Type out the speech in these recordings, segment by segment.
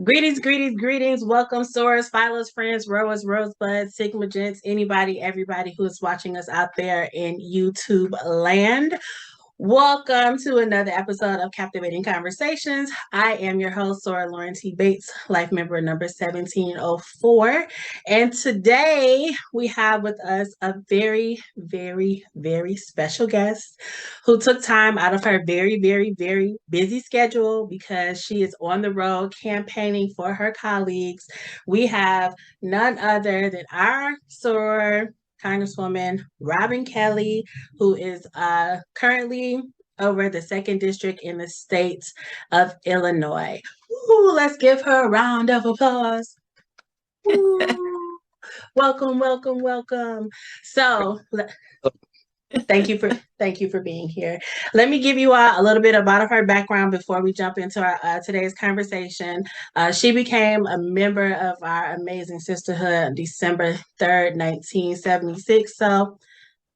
Greetings, greetings, greetings. Welcome, Soras, Philos, friends, Rowers, Rosebuds, Sigma Gents, anybody, everybody who is watching us out there in YouTube land. Welcome to another episode of Captivating Conversations. I am your host, Sora Lauren T. Bates, life member number 1704. And today we have with us a very, very, very special guest who took time out of her very, very, very busy schedule because she is on the road campaigning for her colleagues. We have none other than our soror Congresswoman Robin Kelly, who is currently over the second district in the state of Illinois. Ooh, let's give her a round of applause. Ooh. Welcome, welcome, welcome. So thank you for being here. Let me give you a little bit about her background before we jump into our today's conversation. She became a member of our amazing sisterhood on December 3rd, 1976. So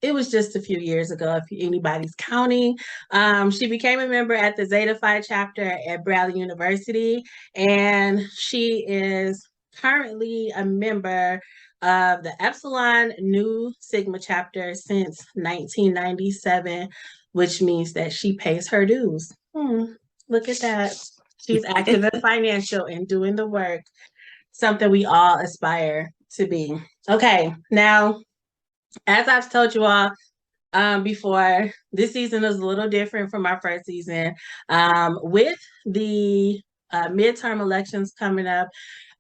it was just a few years ago, if anybody's counting. She became a member at the Zeta Phi chapter at Bradley University, and she is currently a member of the Epsilon Nu Sigma chapter since 1997, which means that she pays her dues. Look at that. She's active and financial and doing the work, something we all aspire to be. Okay, now, as I've told you all before, this season is a little different from our first season. With the midterm elections coming up,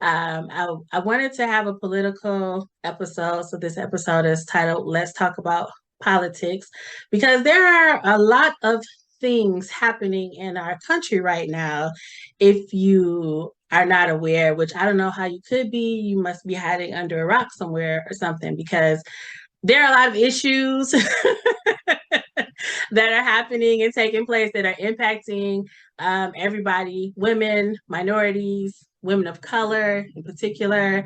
I wanted to have a political episode. So this episode is titled Let's Talk About Politics, because there are a lot of things happening in our country right now. If you are not aware, which I don't know how you could be, you must be hiding under a rock somewhere or something, because there are a lot of issues that are happening and taking place that are impacting everybody, women, minorities, women of color in particular.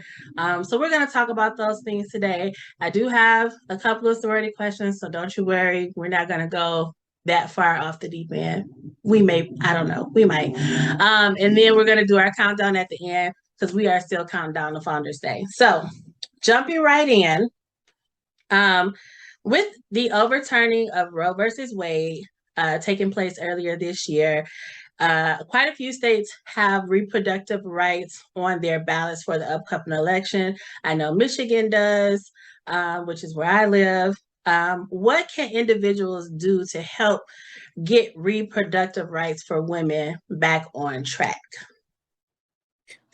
So we're going to talk about those things today. I do have a couple of sorority questions, so don't you worry. We're not going to go that far off the deep end. We may, I don't know, we might. And then we're going to do our countdown at the end because we are still counting down the Founders Day. So jumping right in, with the overturning of Roe versus Wade taking place earlier this year, quite a few states have reproductive rights on their ballots for the upcoming election. I know Michigan does, which is where I live. What can individuals do to help get reproductive rights for women back on track?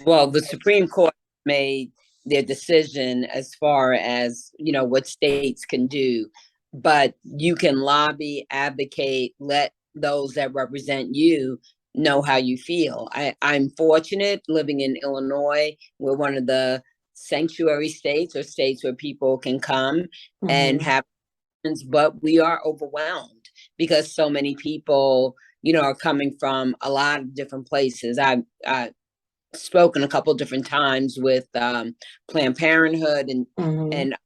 Well, the Supreme Court made their decision as far as, what states can do, but you can lobby, advocate, let those that represent you know how you feel. I'm fortunate living in Illinois. We're one of the sanctuary states, or states where people can come and have, but we are overwhelmed because so many people, are coming from a lot of different places. I've spoken a couple different times with Planned Parenthood and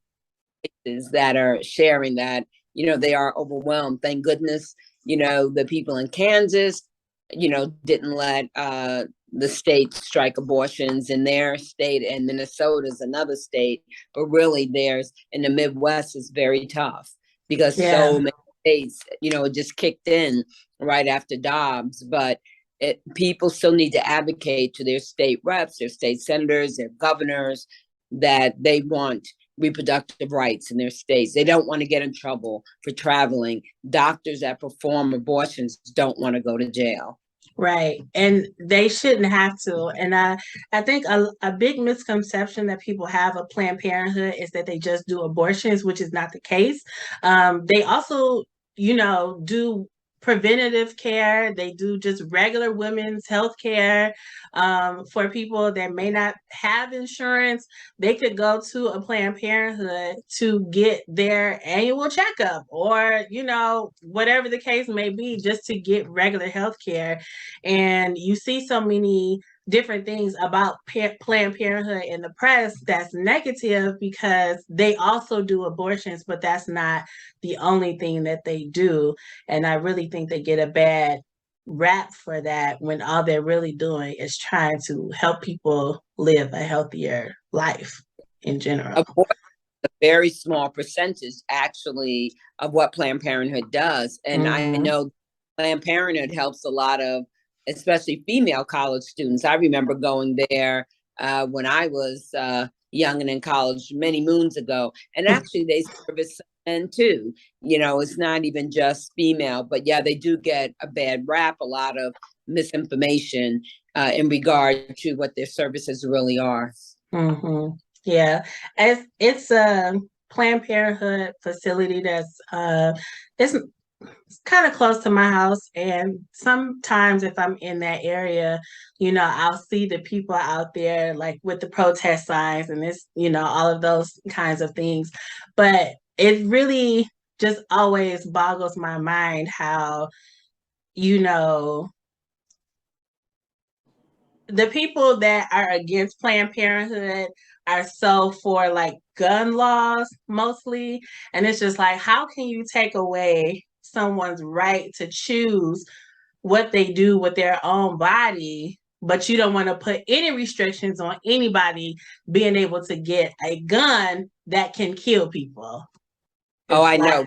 that are sharing that, they are overwhelmed. Thank goodness, the people in Kansas, didn't let the state strike abortions in their state, and Minnesota is another state, but really theirs in the Midwest is very tough because so many states, it just kicked in right after Dobbs. But people still need to advocate to their state reps, their state senators, their governors, that they want reproductive rights in their states. They don't want to get in trouble for traveling. Doctors that perform abortions don't want to go to jail. Right. And they shouldn't have to. And I think a big misconception that people have of Planned Parenthood is that they just do abortions, which is not the case. They also, do preventative care. They do just regular women's health care. For people that may not have insurance, they could go to a Planned Parenthood to get their annual checkup, or, whatever the case may be, just to get regular health care. And you see so many different things about Planned Parenthood in the press that's negative because they also do abortions, but that's not the only thing that they do. And I really think they get a bad rap for that when all they're really doing is trying to help people live a healthier life in general. A very small percentage actually of what Planned Parenthood does. And I Mm-hmm. know Planned Parenthood helps a lot of, especially female college students. I remember going there when I was young and in college many moons ago. And actually, they service men too. You know, it's not even just female, but yeah, they do get a bad rap, a lot of misinformation in regard to what their services really are. Mm-hmm. Yeah, it's a Planned Parenthood facility that's it's kind of close to my house, and sometimes if I'm in that area, I'll see the people out there like with the protest signs and this, all of those kinds of things. But it really just always boggles my mind how, you know, the people that are against Planned Parenthood are so for like gun laws mostly. And it's just like, how can you take away someone's right to choose what they do with their own body, but you don't want to put any restrictions on anybody being able to get a gun that can kill people? Oh, It's I like, know.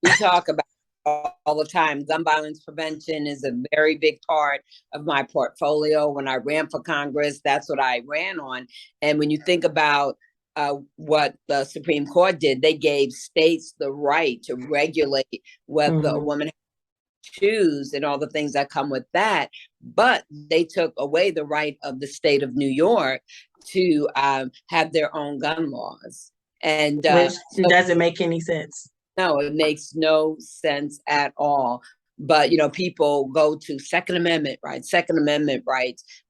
We talk about all the time. Gun violence prevention is a very big part of my portfolio. When I ran for Congress, that's what I ran on. And when you think about what the Supreme Court did, they gave states the right to regulate whether a mm-hmm, woman choose and all the things that come with that. But they took away the right of the state of New York to have their own gun laws. And which so doesn't make any sense. no, it makes no sense at all. But people go to Second Amendment rights,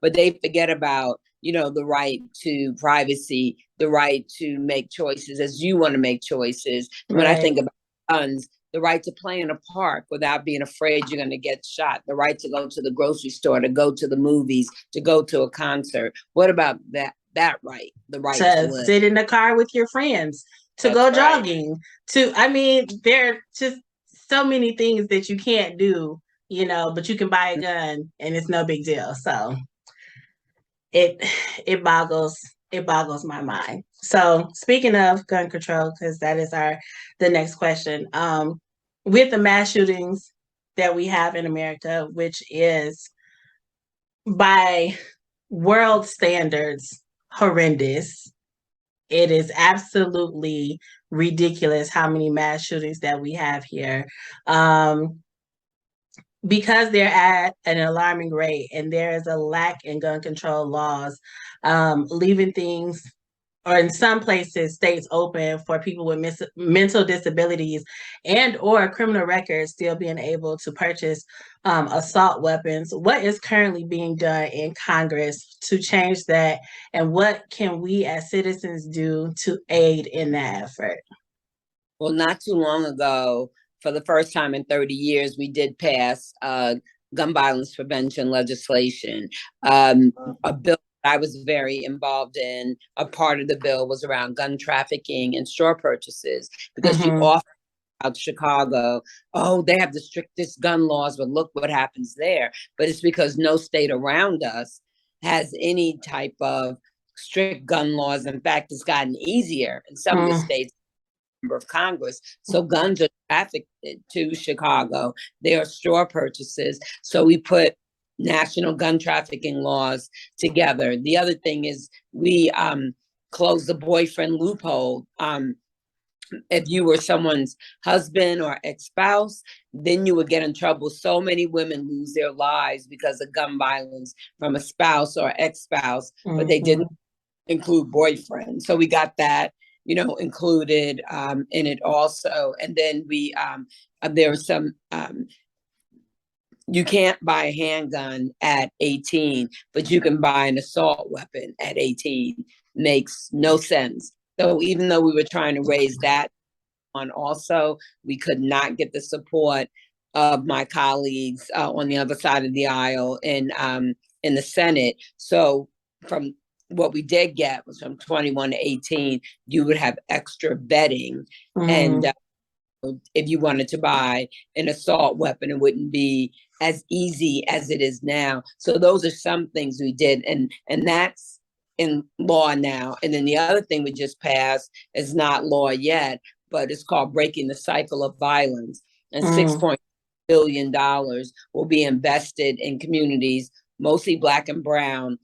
but they forget about the right to privacy, the right to make choices as you want to make choices. And when I Right. think about guns, the right to play in a park without being afraid you're going to get shot, the right to go to the grocery store, to go to the movies, to go to a concert. What about that right? The right to To live. sit in the car with your friends, to That's go right. jogging, I mean, there are just so many things that you can't do, but you can buy a gun and it's no big deal. So it it boggles it boggles my mind. So speaking of gun control, because that is the next question. With the mass shootings that we have in America, which is by world standards horrendous. It is absolutely ridiculous how many mass shootings that we have here. Because they're at an alarming rate and there is a lack in gun control laws, leaving things, or in some places, states open for people with mental disabilities and or criminal records still being able to purchase assault weapons. What is currently being done in Congress to change that? And what can we as citizens do to aid in that effort? Well, not too long ago, for the first time in 30 years, we did pass gun violence prevention legislation. A bill I was very involved in, a part of the bill was around gun trafficking and store purchases, because you Mm-hmm. often out Chicago, oh, they have the strictest gun laws, but look what happens there. But it's because no state around us has any type of strict gun laws. In fact, it's gotten easier in some of the Mm-hmm. states of Congress. So guns are trafficked to Chicago. There are store purchases. So we put national gun trafficking laws together. The other thing is we closed the boyfriend loophole. If you were someone's husband or ex-spouse, then you would get in trouble. So many women lose their lives because of gun violence from a spouse or ex-spouse, but they didn't Mm-hmm. include boyfriend. So we got that, included in it also. And then there was some, you can't buy a handgun at 18, but you can buy an assault weapon at 18. Makes no sense. So even though we were trying to raise that on also, we could not get the support of my colleagues on the other side of the aisle in the Senate. So from what we did get was from 21 to 18, you would have extra vetting. And Mm-hmm. if you wanted to buy an assault weapon, it wouldn't be as easy as it is now. So those are some things we did, and that's in law now. And then the other thing we just passed is not law yet, but it's called Breaking the Cycle of Violence. And $6 billion will be invested in communities, mostly Black and Brown,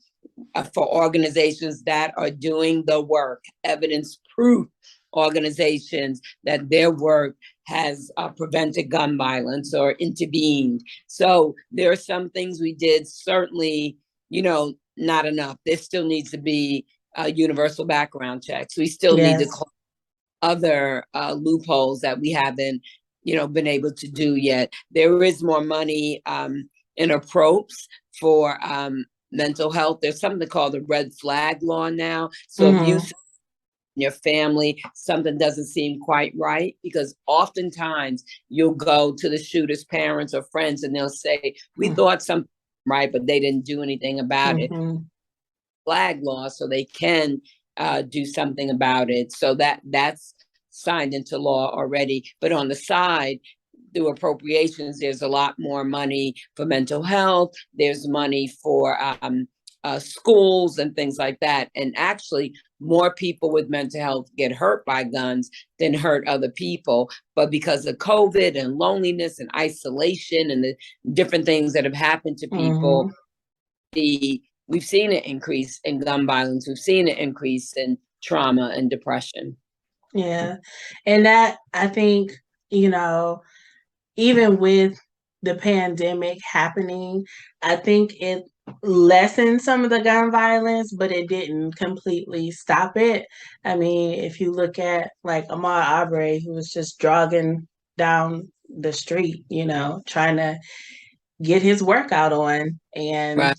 for organizations that are doing the work, evidence proof organizations that their work has prevented gun violence or intervened. So there are some things we did, certainly, not enough. There still needs to be universal background checks. We still need to close other loopholes that we haven't, been able to do yet. There is more money in appropriations for mental health. There's something called the red flag law now. So if you in your family, something doesn't seem quite right, because oftentimes you'll go to the shooter's parents or friends and they'll say, we thought something right, but they didn't do anything about it. Flag law, so they can do something about it. So that's signed into law already. But on the side, through appropriations, there's a lot more money for mental health. There's money for schools and things like that. And actually, more people with mental health get hurt by guns than hurt other people. But because of COVID and loneliness and isolation and the different things that have happened to people, we've seen an increase in gun violence. We've seen an increase in trauma and depression. Yeah. And that, I think, even with the pandemic happening, I think it lessened some of the gun violence, but it didn't completely stop it. I mean, if you look at like Ahmaud Arbery, who was just jogging down the street, trying to get his workout on. And,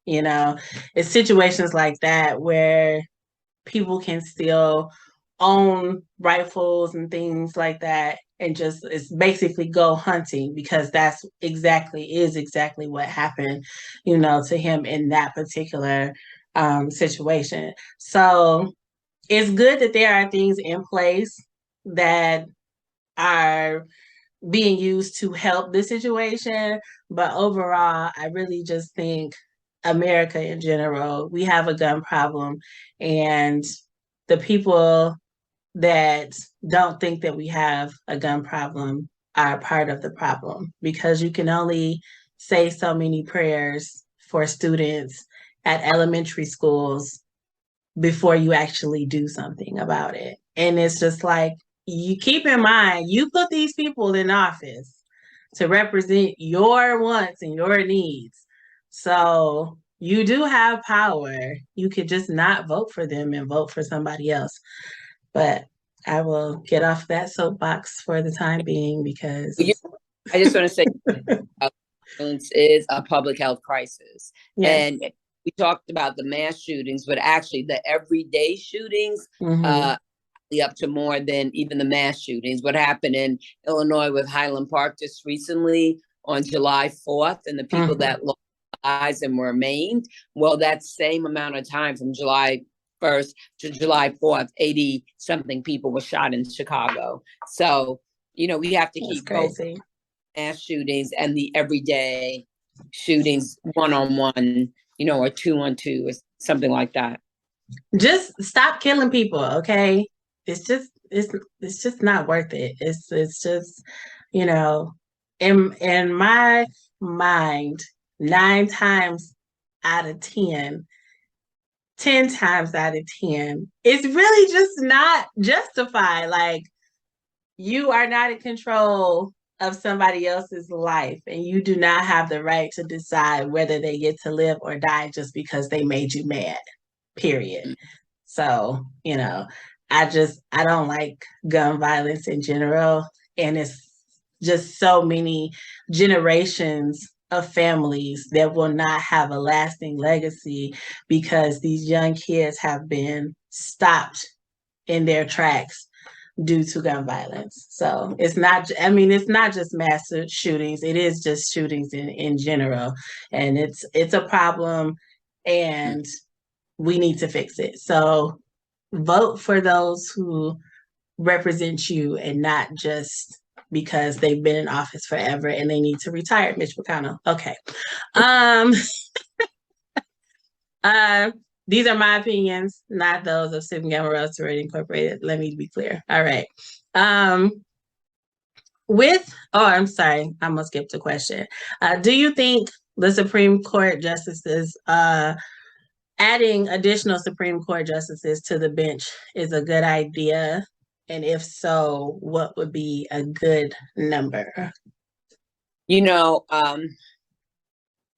it's situations like that where people can still own rifles and things like that, and just it's basically go hunting, because that's exactly what happened, to him in that particular situation. So it's good that there are things in place that are being used to help the situation, but overall, I really just think America in general, we have a gun problem, and the people that don't think that we have a gun problem are part of the problem, because you can only say so many prayers for students at elementary schools before you actually do something about it. And it's just like, you keep in mind, you put these people in office to represent your wants and your needs. So you do have power. You could just not vote for them and vote for somebody else. But I will get off that soapbox for the time being, because I just want to say violence is a public health crisis. Yes. And we talked about the mass shootings, but actually the everyday shootings up to more than even the mass shootings. What happened in Illinois with Highland Park just recently on July 4th, and the people that lost lives and were maimed, well, that same amount of time from July 1st to July 4th, 80 something people were shot in Chicago. So, we have to keep both mass shootings and the everyday shootings one-on-one, or two-on-two, or something like that. Just stop killing people, okay? It's just not worth it. It's just, in my mind, 9 times out of 10 times out of 10, it's really just not justified. Like, you are not in control of somebody else's life, and you do not have the right to decide whether they get to live or die just because they made you mad, period. So, I don't like gun violence in general, and it's just so many generations of families that will not have a lasting legacy because these young kids have been stopped in their tracks due to gun violence. So it's not just mass shootings, it is just shootings in general. And it's a problem, and we need to fix it. So vote for those who represent you and not just because they've been in office forever and they need to retire. Mitch McConnell. Okay. Um, uh, these are my opinions, not those of Sigma Gamma Rho Sorority Incorporated. Let me be clear. All right. I'm sorry, I almost skipped a question. Do you think the Supreme Court justices adding additional Supreme Court justices to the bench is a good idea? And if so, what would be a good number? You know,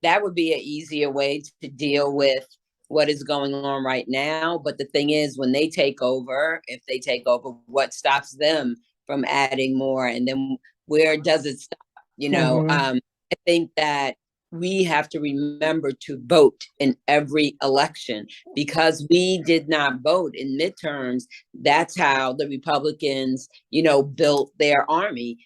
that would be an easier way to deal with what is going on right now. But the thing is, when they take over, if they take over, what stops them from adding more? And then where does it stop? I think that we have to remember to vote in every election, because we did not vote in midterms. That's how the Republicans, built their army,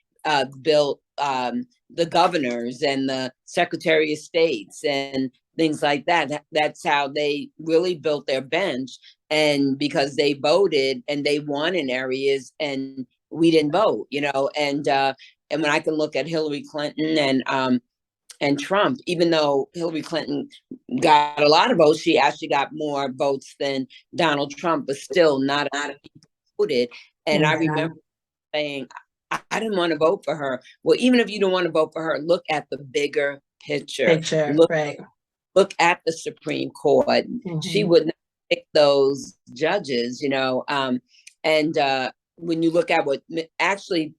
built the governors and the secretary of states and things like that. That's how they really built their bench. And because they voted and they won in areas and we didn't vote, and when I can look at Hillary Clinton and Trump, even though Hillary Clinton got a lot of votes, she actually got more votes than Donald Trump, but still not a lot of people voted. And I remember saying, I didn't want to vote for her. Well, even if you don't want to vote for her, look at the bigger picture. Look at the Supreme Court. She would not pick those judges, and when you look at what actually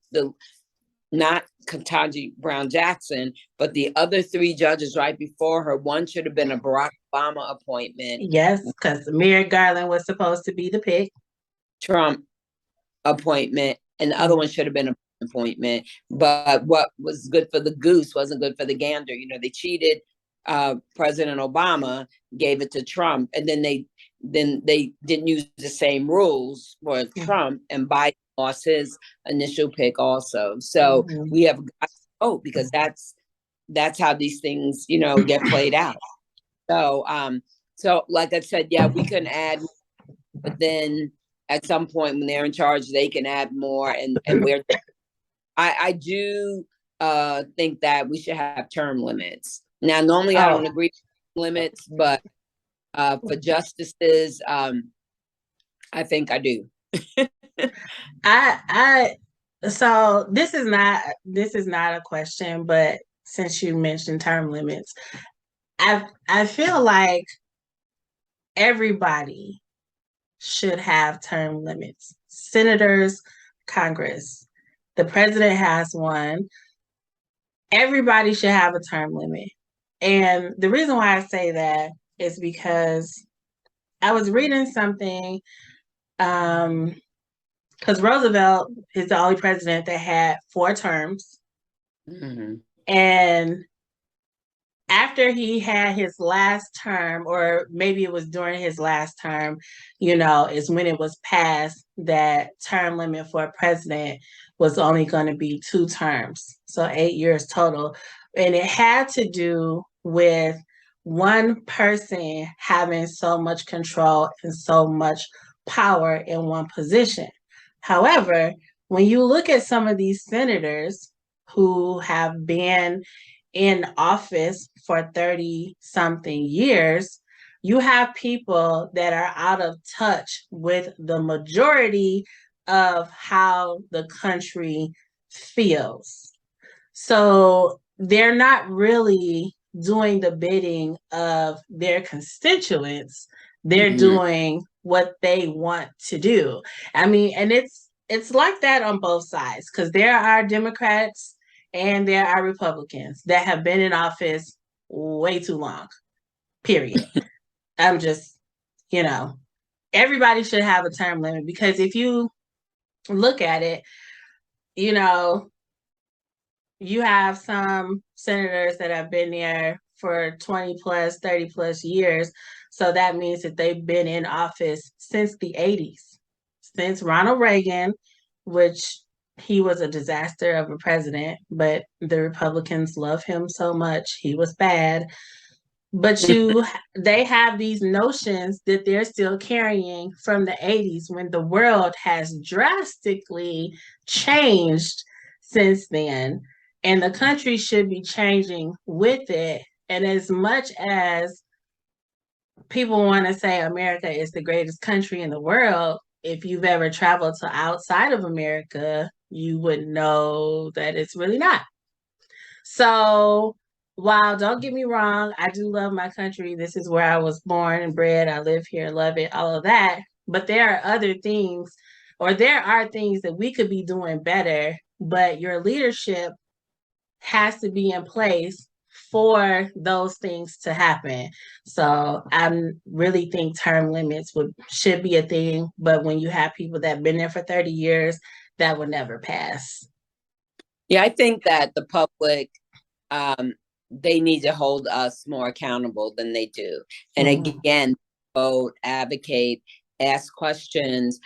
not Ketanji Brown Jackson, but the other three judges right before her, one should have been a Barack Obama appointment. Yes, because Merrick Garland was supposed to be the pick. Trump appointment, and the other one should have been an appointment. But what was good for the goose wasn't good for the gander. They cheated. President Obama gave it to Trump, and then they didn't use the same rules for Trump, and Biden lost his initial pick also. So we have got to vote, because that's how these things get played out. So like I said, yeah, we can add, but then at some point when they're in charge, they can add more. And where I do think that we should have term limits. Now, normally I don't agree with limits, but for justices, I think I do. So this is not a question, but since you mentioned term limits, I feel like everybody should have term limits. Senators, Congress, the president has one. Everybody should have a term limit. And the reason why I say that is because I was reading something, because Roosevelt is the only president that had 4 terms. And after he had his last term, or maybe it was during his last term, is when it was passed that term limit for a president was only going to be 2 terms. So 8 years total. And it had to do with one person having so much control and so much power in one position. However, when you look at some of these senators who have been in office for 30-something years, you have people that are out of touch with the majority of how the country feels. So they're not really doing the bidding of their constituents. They're doing what they want to do. I mean, and it's like that on both sides, because there are Democrats and there are Republicans that have been in office way too long, period. I'm just, everybody should have a term limit, because if you look at it, you have some senators that have been there for 20 plus, 30 plus years. So that means that they've been in office since the 80s, since Ronald Reagan, which he was a disaster of a president, but the Republicans love him so much. He was bad. But they have these notions that they're still carrying from the 80s, when the world has drastically changed since then, and the country should be changing with it. And as much as people want to say America is the greatest country in the world, if you've ever traveled to outside of America, you would know that it's really not. So, while don't get me wrong, I do love my country. This is where I was born and bred. I live here, love it, all of that. But there are other things, or there are things that we could be doing better, but your leadership has to be in place for those things to happen. So I really think term limits should be a thing, but when you have people that have been there for 30 years, that would never pass. Yeah, I think that the public, they need to hold us more accountable than they do. And again, vote, advocate, ask questions.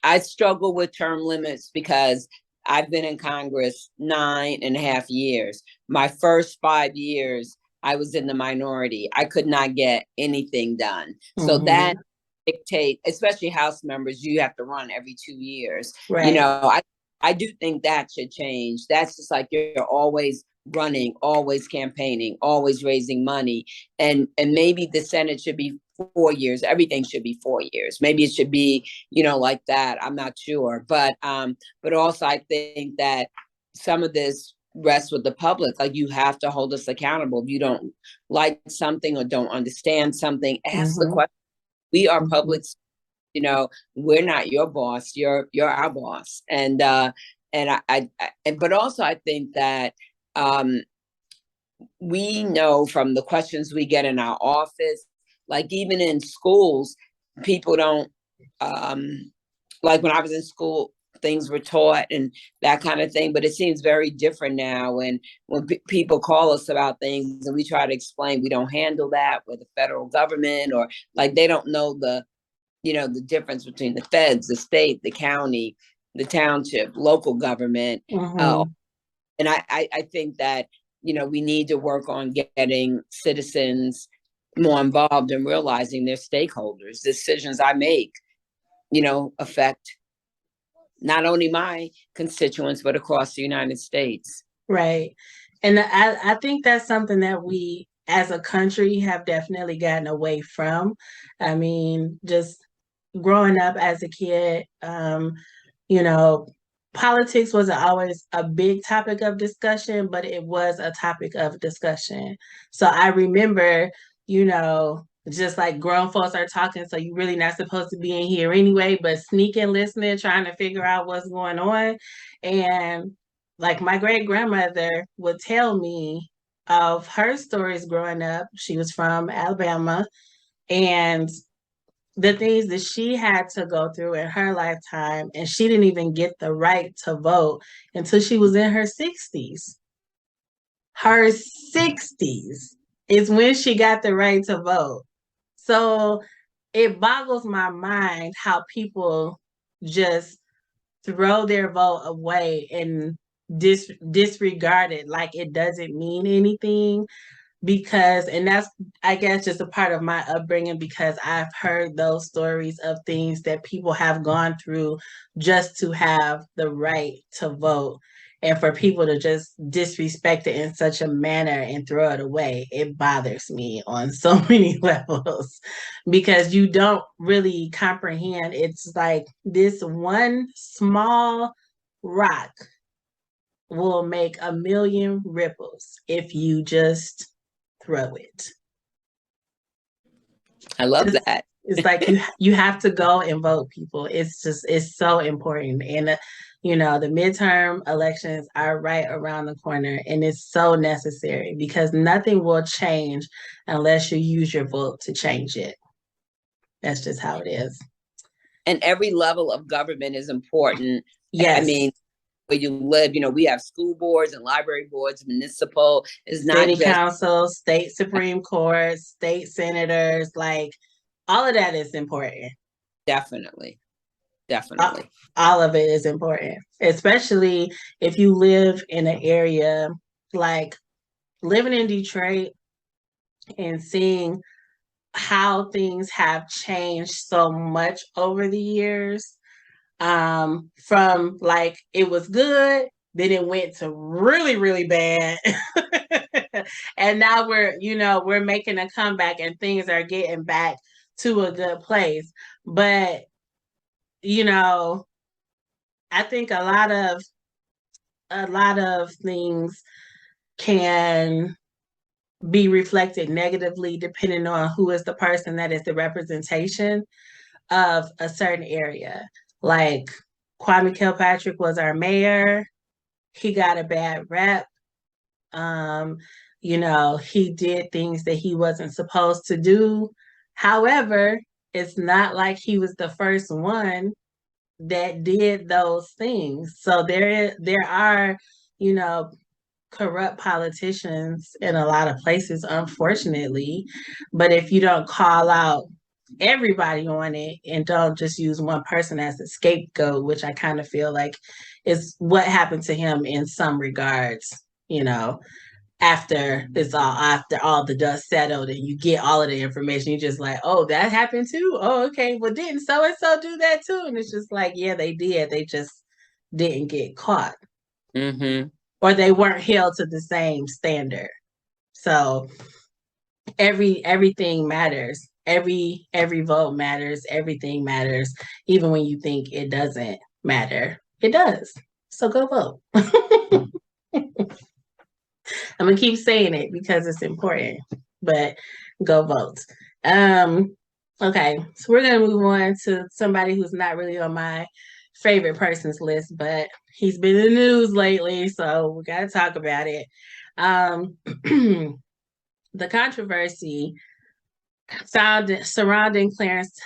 I struggle with term limits because I've been in Congress 9.5 years. My first 5 years, I was in the minority. I could not get anything done. So that dictate, especially House members, you have to run every 2 years. Right. You know, I do think that should change. That's just like you're always running, always campaigning, always raising money. And maybe the Senate should be 4 years. Everything should be 4 years. Maybe it should be, you know, like that. I'm not sure. But also I think that some of this rests with the public. Like, you have to hold us accountable. If you don't like something or don't understand something, ask the question. We are public. You know, we're not your boss. You're our boss. And but also I think that we know from the questions we get in our office, like even in schools, people don't, like when I was in school, things were taught and that kind of thing, but it seems very different now. And when people call us about things and we try to explain, we don't handle that with the federal government, or like they don't know the difference between the feds, the state, the county, the township, local government. And I think that, we need to work on getting citizens more involved and realizing they're stakeholders. Decisions I make, affect not only my constituents, but across the United States. Right. And I think that's something that we as a country have definitely gotten away from. I mean, just growing up as a kid, politics wasn't always a big topic of discussion, but it was a topic of discussion. So I remember, just like grown folks are talking, so you really not supposed to be in here anyway, but sneaking, listening, trying to figure out what's going on. And like my great grandmother would tell me of her stories growing up. She was from Alabama, and the things that she had to go through in her lifetime, and she didn't even get the right to vote until she was in her 60s. Her 60s is when she got the right to vote. So it boggles my mind how people just throw their vote away and disregard it like it doesn't mean anything. And that's, I guess, just a part of my upbringing, because I've heard those stories of things that people have gone through just to have the right to vote. And for people to just disrespect it in such a manner and throw it away, it bothers me on so many levels, because you don't really comprehend. It's like this one small rock will make a million ripples if you just throw it. I love that. It's like you have to go and vote, people. It's so important. And the midterm elections are right around the corner, and it's so necessary, because nothing will change unless you use your vote to change it. That's just how it is. And every level of government is important. Yes. I mean, where you live, we have school boards and library boards, municipal, is not city council, state Supreme Court, state senators, like all of that is important. Definitely. All of it is important, especially if you live in an area like living in Detroit and seeing how things have changed so much over the years. From like it was good, then it went to really, really bad. And now we're making a comeback and things are getting back to a good place. But, you know, I think a lot of things can be reflected negatively depending on who is the person that is the representation of a certain area. Like Kwame Kilpatrick was our mayor. He got a bad rep. Um, he did things that he wasn't supposed to do. However, it's not like he was the first one that did those things. So there are, you know, corrupt politicians in a lot of places, unfortunately. But if you don't call out everybody on it and don't just use one person as a scapegoat, which I kind of feel like is what happened to him in some regards, you know, after all the dust settled and you get all of the information, you're just like, oh, that happened too. Oh, okay. Well, didn't so and so do that too? And it's just like, yeah, they did. They just didn't get caught. Mm-hmm. Or they weren't held to the same standard. So everything matters. Every vote matters. Everything matters. Even when you think it doesn't matter, it does. So go vote. I'm gonna keep saying it because it's important, but go vote. Okay, so we're gonna move on to somebody who's not really on my favorite persons list, but he's been in the news lately, so we gotta talk about it. Um, the controversy surrounding Clarence,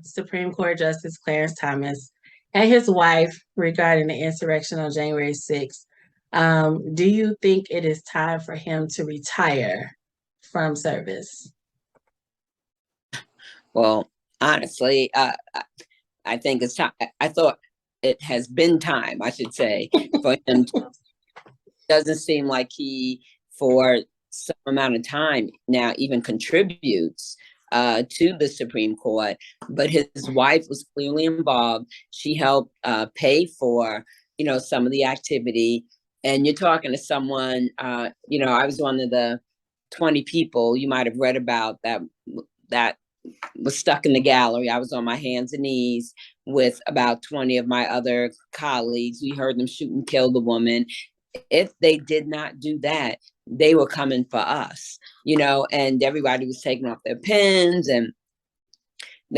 Supreme Court Justice Clarence Thomas and his wife regarding the insurrection on January 6th. Do you think it is time for him to retire from service? Well, honestly, I think it's time. I thought it has been time, I should say, for him. Doesn't seem like he, for some amount of time now, even contributes to the Supreme Court. But his wife was clearly involved. She helped pay for, some of the activity. And you're talking to someone, I was one of the 20 people you might have read about that was stuck in the gallery. I was on my hands and knees with about 20 of my other colleagues. We heard them shoot and kill the woman. If they did not do that, they were coming for us, and everybody was taking off their pins, and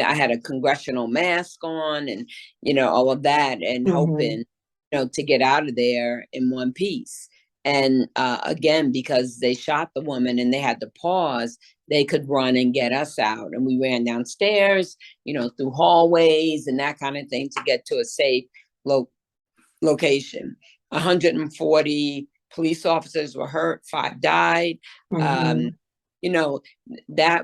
I had a congressional mask on, and, all of that, and hoping, to get out of there in one piece. And again, because they shot the woman and they had to pause, they could run and get us out. And we ran downstairs, through hallways and that kind of thing to get to a safe location. 140 police officers were hurt, 5 died. That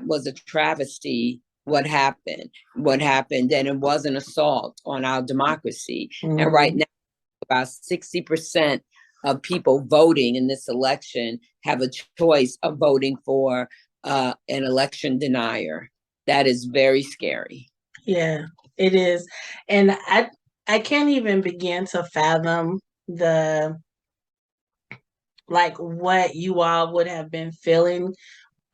was a travesty. What happened, and it was an assault on our democracy. And right now, about 60% of people voting in this election have a choice of voting for an election denier. That is very scary. Yeah, it is. And I can't even begin to fathom what you all would have been feeling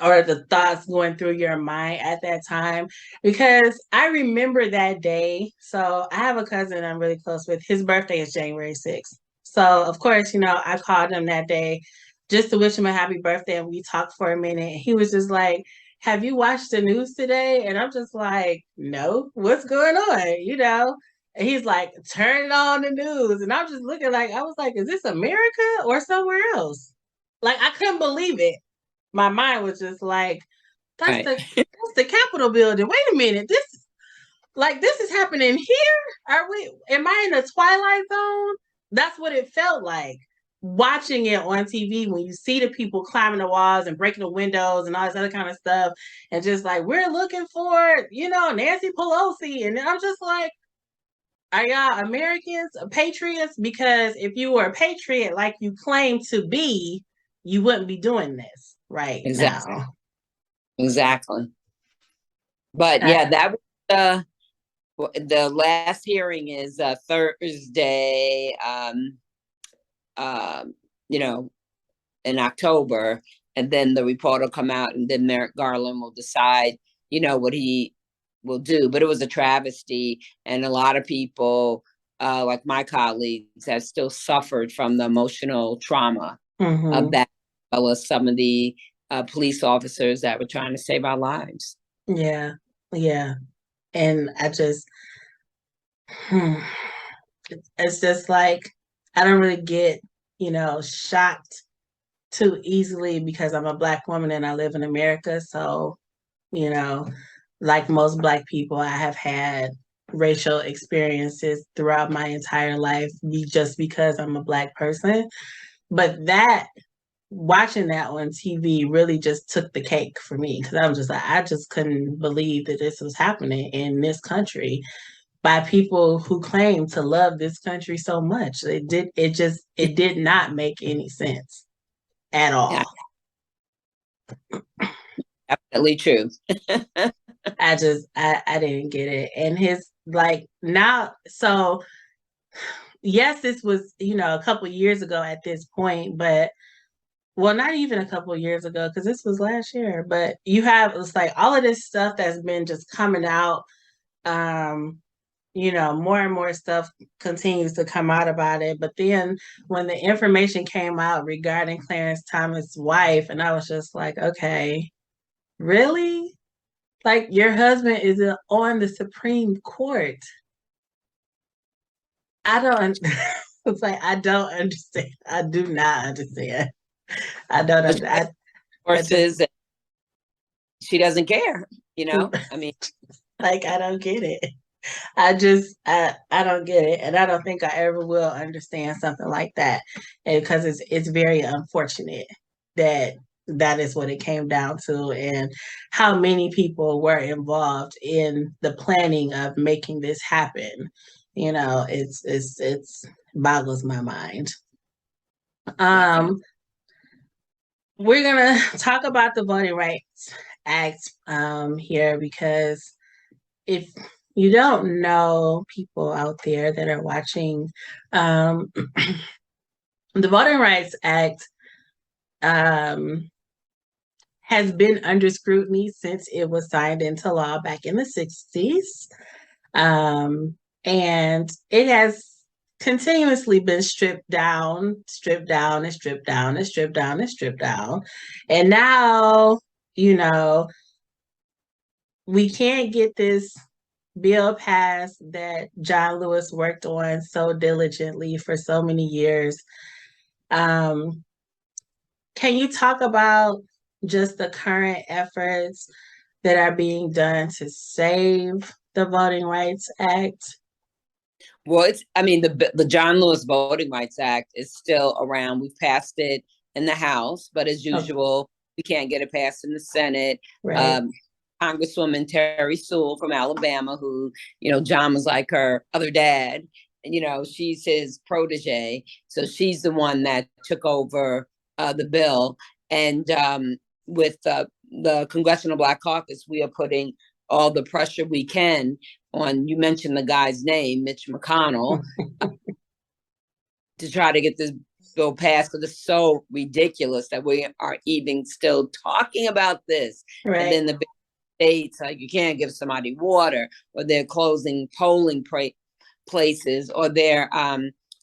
or the thoughts going through your mind at that time, because I remember that day. So I have a cousin I'm really close with. His birthday is January 6th. So of course, I called him that day just to wish him a happy birthday, and we talked for a minute. He was just like, have you watched the news today? And I'm just like, no, what's going on? And he's like, turn on the news. And I'm just looking like, I was like, is this America or somewhere else? Like, I couldn't believe it. My mind was just like, that's the Capitol building. Wait a minute. This is happening here? Am I in a Twilight Zone? That's what it felt like watching it on TV when you see the people climbing the walls and breaking the windows and all this other kind of stuff. And just like, we're looking for, Nancy Pelosi. And I'm just like, are y'all Americans, patriots? Because if you were a patriot like you claim to be, you wouldn't be doing this right now. Exactly. But yeah, that was the last hearing is Thursday. you know, in October, and then the report will come out, and then Merrick Garland will decide, what he will do. But it was a travesty, and a lot of people, like my colleagues, have still suffered from the emotional trauma of that, as well as some of the police officers that were trying to save our lives. Yeah, yeah. And I just, it's just like, I don't really get, shocked too easily because I'm a Black woman and I live in America. So, like most Black people, I have had racial experiences throughout my entire life just because I'm a Black person. But watching that on TV really just took the cake for me because I was just like, I just couldn't believe that this was happening in this country by people who claim to love this country so much. It did not make any sense at all. Yeah, definitely true. I didn't get it. And his like now, so yes, this was, a couple years ago at this point, but well, not even a couple years ago, because this was last year, but it's like all of this stuff that's been just coming out. More and more stuff continues to come out about it. But then when the information came out regarding Clarence Thomas' wife, and I was just like, okay, really? Like your husband is on the Supreme Court. I don't. It's like I don't understand. I do not understand. I don't. Horses, she doesn't care. I mean, like I don't get it. I don't get it, and I don't think I ever will understand something like that, and because it's very unfortunate that that is what it came down to, and how many people were involved in the planning of making this happen. It's boggles my mind. We're gonna talk about the Voting Rights Act here because if you don't know, people out there that are watching, the Voting Rights Act has been under scrutiny since it was signed into law back in the 60s. And it has continuously been stripped down, stripped down, and stripped down, and stripped down, and stripped down. And now, we can't get this bill passed that John Lewis worked on so diligently for so many years. Can you talk about just the current efforts that are being done to save the Voting Rights Act? Well, the John Lewis Voting Rights Act is still around. We've passed it in the House, but as usual, we can't get it passed in the Senate. Right. Congresswoman Terry Sewell from Alabama, who, John was like her other dad, and, she's his protege. So she's the one that took over the bill. And with the Congressional Black Caucus, we are putting all the pressure we can on, you mentioned the guy's name, Mitch McConnell, to try to get this bill passed, because it's so ridiculous that we are even still talking about this. Right. And then the states, like you can't give somebody water, or they're closing polling places, or they're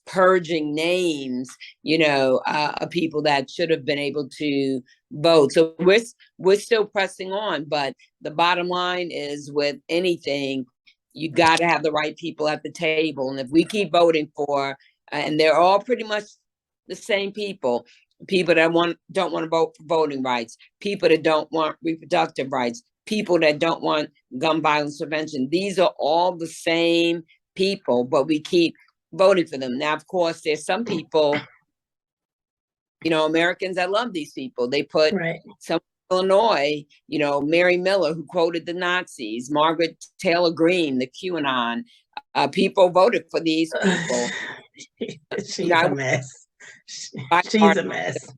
purging names, of people that should have been able to vote. So we're still pressing on, but the bottom line is, with anything, you got to have the right people at the table. And if we keep voting for, and they're all pretty much the same people that don't want to vote for voting rights, people that don't want reproductive rights, people that don't want gun violence prevention. These are all the same people, but we keep voting for them. Now, of course, there's some people, Americans that love these people. They put some Illinois, Mary Miller, who quoted the Nazis, Margaret Taylor Greene, the QAnon. People voted for these people. She's a mess. She's a mess.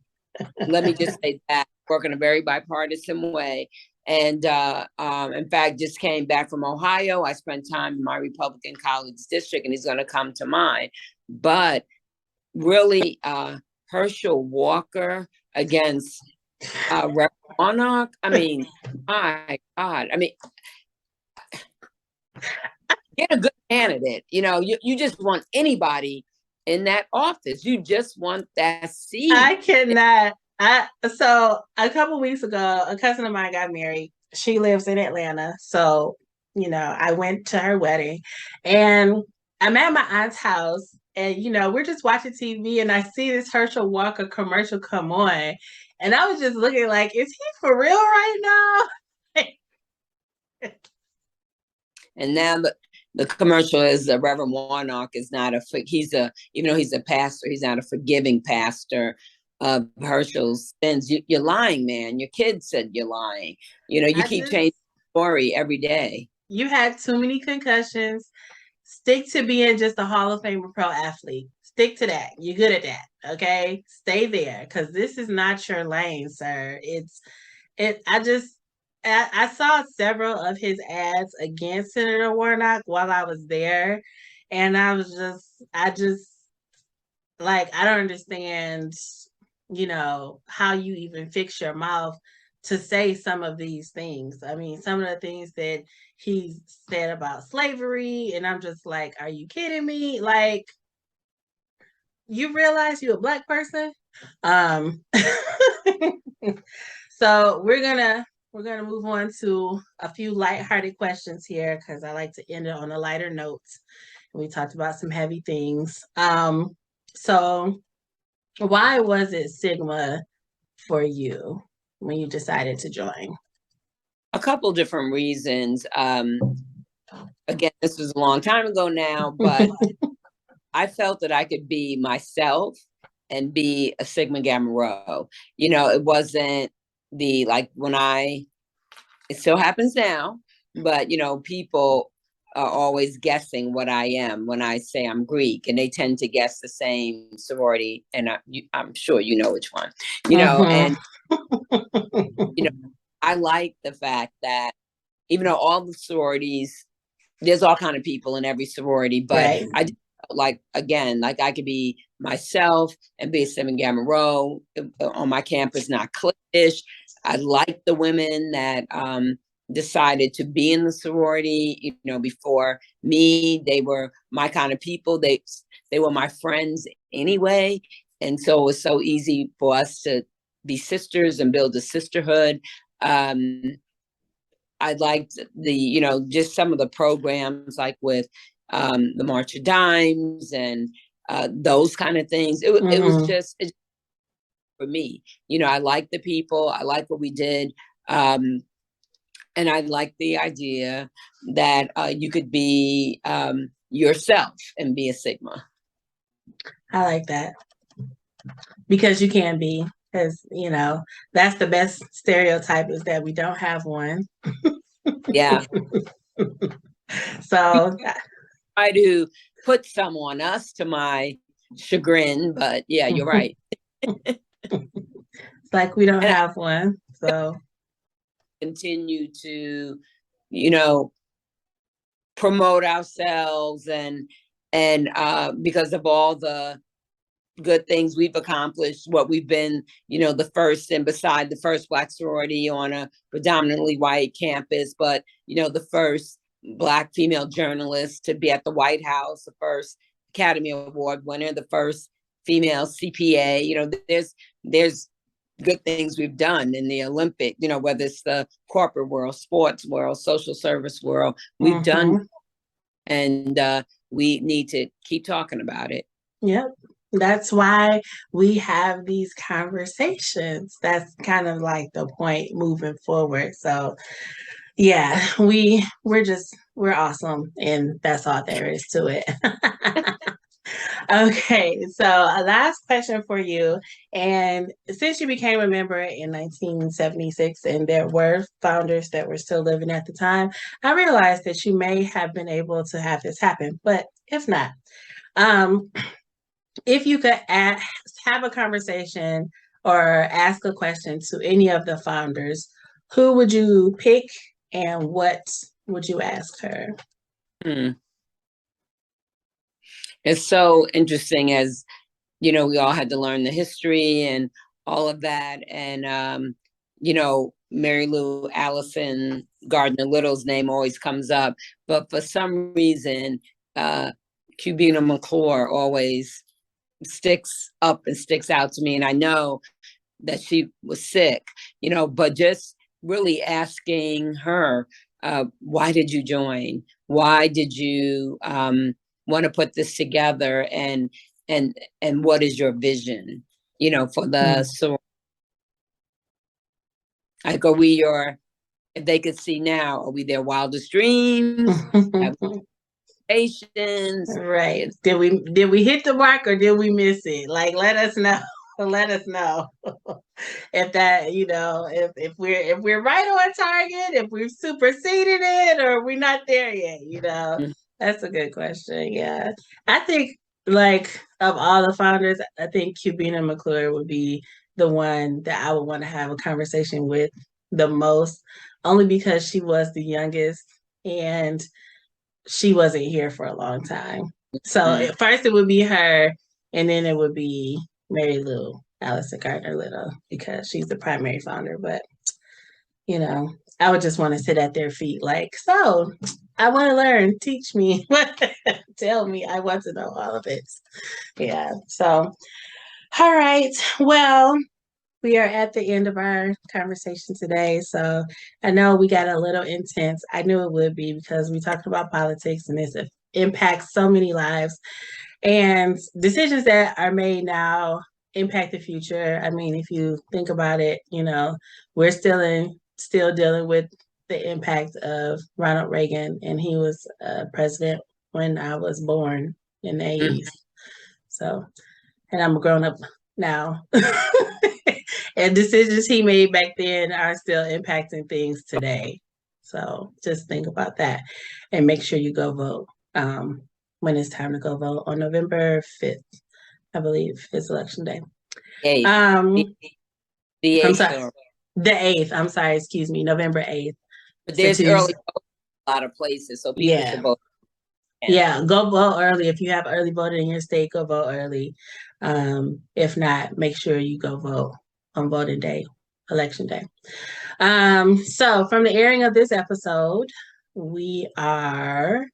Let me just say that, work in a very bipartisan way. And in fact, just came back from Ohio. I spent time in my Republican colleague's district, and he's going to come to mine. But really Herschel Walker against Reverend Warnock. I mean, my God. I mean, get a good candidate. You know, you just want anybody in that office. You just want that seat. I cannot. So a couple weeks ago, a cousin of mine got married. She lives in Atlanta, so I went to her wedding, and I'm at my aunt's house, and we're just watching TV, and I see this Herschel Walker commercial come on, and I was just looking like, is he for real right now? And now the commercial is Reverend Warnock is not even though he's a pastor, he's not a forgiving pastor of Herschel's sins. You're lying, man. Your kid said you're lying. You keep changing the story every day. You had too many concussions. Stick to being just a Hall of Fame pro athlete. Stick to that. You're good at that. Okay. Stay there. Cause this is not your lane, sir. I saw several of his ads against Senator Warnock while I was there. And I just like, I don't understand, how you even fix your mouth to say some of these things. I mean, some of the things that he said about slavery, and I'm just like, are you kidding me? Like, you realize you're a Black person? So we're gonna move on to a few lighthearted questions here because I like to end it on a lighter note. We talked about some heavy things. So why was it Sigma for you when you decided to join? A couple different reasons. Again, this was a long time ago now, but I felt that I could be myself and be a Sigma Gamma Rho. It wasn't it still happens now, but people are always guessing what I am when I say I'm Greek, and they tend to guess the same sorority, and I'm sure you know which one. And I like the fact that even though all the sororities, there's all kind of people in every sorority, but right. I I could be myself and be a Sigma Gamma Rho on my campus, not cliquish. I like the women that decided to be in the sorority. Before me, they were my kind of people. They were my friends anyway, and so it was so easy for us to be sisters and build a sisterhood. I liked just some of the programs, like with the March of Dimes and those kind of things. It was just for me. I like the people. I like what we did. And I like the idea that you could be yourself and be a Sigma. I like that. Because you can be. Because, that's the best stereotype, is that we don't have one. Yeah. So I do put some on us, to my chagrin, but yeah, you're right. It's like we don't have one. So continue to, promote ourselves and because of all the good things we've accomplished, what we've been, the first, and beside the first Black sorority on a predominantly white campus, but, the first Black female journalist to be at the White House, the first Academy Award winner, the first female CPA. There's good things we've done in the Olympic, whether it's the corporate world, sports world, social service world, we've done, and we need to keep talking about it. Yep. That's why we have these conversations. That's kind of like the point moving forward. So yeah, we're awesome, and that's all there is to it. Okay, so a last question for you. And since you became a member in 1976 and there were founders that were still living at the time, I realized that you may have been able to have this happen, but if not, if you could have a conversation or ask a question to any of the founders, who would you pick and what would you ask her? It's so interesting, as we all had to learn the history and all of that. And, Mary Lou Allison Gardner Little's name always comes up. But for some reason, Cubina McClure always sticks up and sticks out to me. And I know that she was sick, but just really asking her, why did you join? Why did you want to put this together? And what is your vision, for the sorority? Like, are we if they could see now, are we their wildest dreams? Patience? Right. Did we hit the mark or did we miss it? Like, let us know. Let us know if that, if we're right on target, if we've superseded it, or we're not there yet. Mm-hmm. That's a good question. Yeah, I think, like, of all the founders, I think Cubina McClure would be the one that I would want to have a conversation with the most, only because she was the youngest and she wasn't here for a long time. So at first it would be her, and then it would be Mary Lou Allison Gardner Little, because she's the primary founder. But I would just want to sit at their feet, like, so I want to learn, teach me, tell me, I want to know all of it. Yeah. So, all right. Well, we are at the end of our conversation today. So I know we got a little intense. I knew it would be, because we talked about politics and this impacts so many lives, and decisions that are made now impact the future. I mean, if you think about it, we're still dealing with the impact of Ronald Reagan, and he was president when I was born in the 80s. So, and I'm a grown up now. And decisions he made back then are still impacting things today. So just think about that and make sure you go vote when it's time to go vote on November 5th, I believe, is election day. 8th. The 8th. I'm sorry. The 8th. I'm sorry, excuse me, November 8th. But there's early vote in a lot of places, so people should vote. Yeah, go vote early. If you have early voting in your state, go vote early. If not, make sure you go vote on voting day, election day. So from the airing of this episode, we are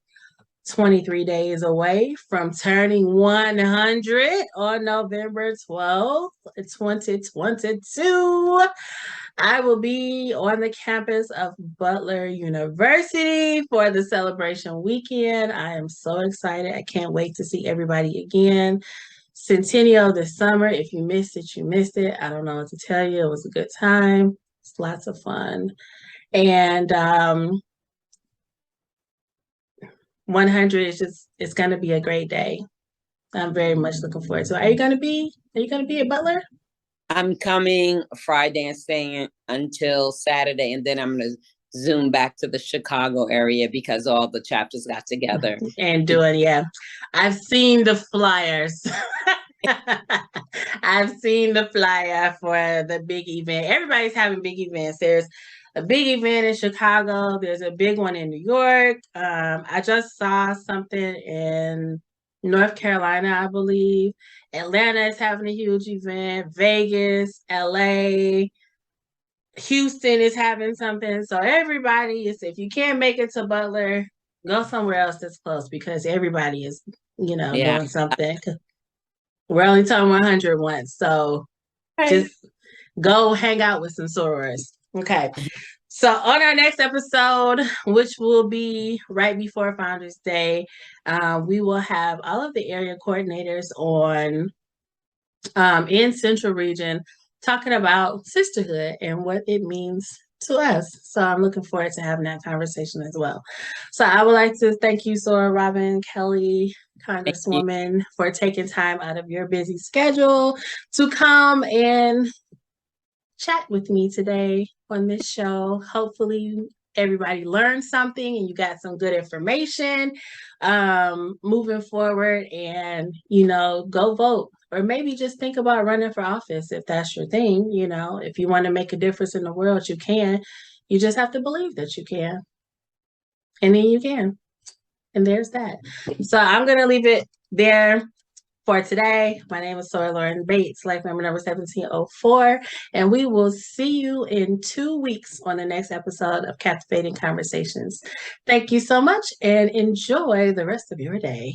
23 days away from turning 100 on November 12th, 2022. I will be on the campus of Butler University for the celebration weekend. I am so excited. I can't wait to see everybody again. Centennial this summer. If you missed it, you missed it. I don't know what to tell you. It was a good time. It's lots of fun. And 100 it's going to be a great day. I'm very much looking forward to it. Are you going to be at Butler? I'm coming Friday and staying until Saturday, and then I'm going to zoom back to the Chicago area because all the chapters got together. And doing, yeah. I've seen the flyers. I've seen the flyer for the big event. Everybody's having big events. There's a big event in Chicago. There's a big one in New York. I just saw something in North Carolina, I believe. Atlanta is having a huge event. Vegas, LA, Houston is having something. So everybody is, if you can't make it to Butler, go somewhere else that's close, because everybody is, doing something. We're only talking 100 once. So just go hang out with some sorors. Okay. So on our next episode, which will be right before Founders Day, we will have all of the area coordinators on in Central Region talking about sisterhood and what it means to us. So I'm looking forward to having that conversation as well. So I would like to thank you, Sora Robin Kelly, Congresswoman, for taking time out of your busy schedule to come and chat with me today on this show. Hopefully everybody learned something and you got some good information moving forward, and go vote, or maybe just think about running for office if that's your thing. If you want to make a difference in the world, you can. You just have to believe that you can, and then you can. And there's that. So I'm going to leave it there. for today. My name is Sora Lauren Bates, life member number 1704, and we will see you in 2 weeks on the next episode of Captivating Conversations. Thank you so much and enjoy the rest of your day.